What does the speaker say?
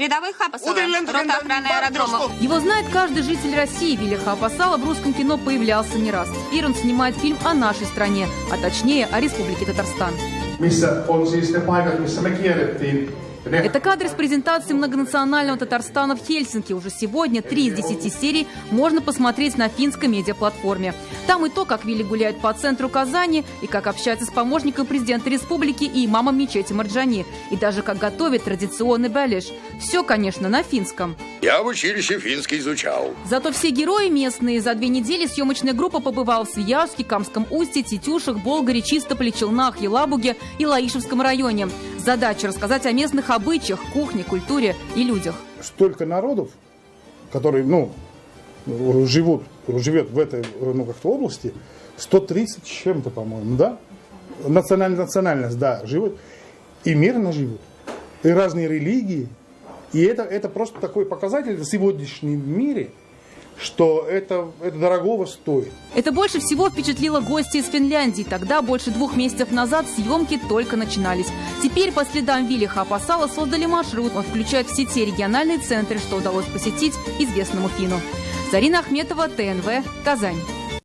Рядовой Хапасова, рота охраны аэродрома. Его знает каждый житель России. Вилли Хапасала в русском кино появлялся не раз. Теперь он снимает фильм о нашей стране, а точнее о Республике Татарстан. Это кадры с презентации многонационального Татарстана в Хельсинки. Уже сегодня 3 из 10 серий можно посмотреть на финской медиаплатформе. Там и то, как Вилли гуляет по центру Казани, и как общается с помощником президента республики и имамом мечети Марджани, и даже как готовит традиционный балеш. Все, конечно, на финском. Я в училище финский изучал. Зато все герои местные. За 2 недели съемочная группа побывала в Свияжске, Камском устье, Тетюшах, Болгаре, Чистополе, Челнах, Елабуге и Лаишевском районе. Задача – рассказать о местных обычаях, кухне, культуре и людях. Столько народов, которые живет в этой как-то области, 130 с чем-то, по-моему, да? Национальность, да, живут. И мирно живут. И разные религии. И это просто такой показатель в сегодняшнем мире, что это дорогого стоит. Это больше всего впечатлило гостей из Финляндии. Тогда, больше 2 месяцев назад, съемки только начинались. Теперь по следам Вилли Хапасала создали маршрут. Он включает в сети региональные центры, что удалось посетить известному финну. Зарина Ахметова, ТНВ, Казань.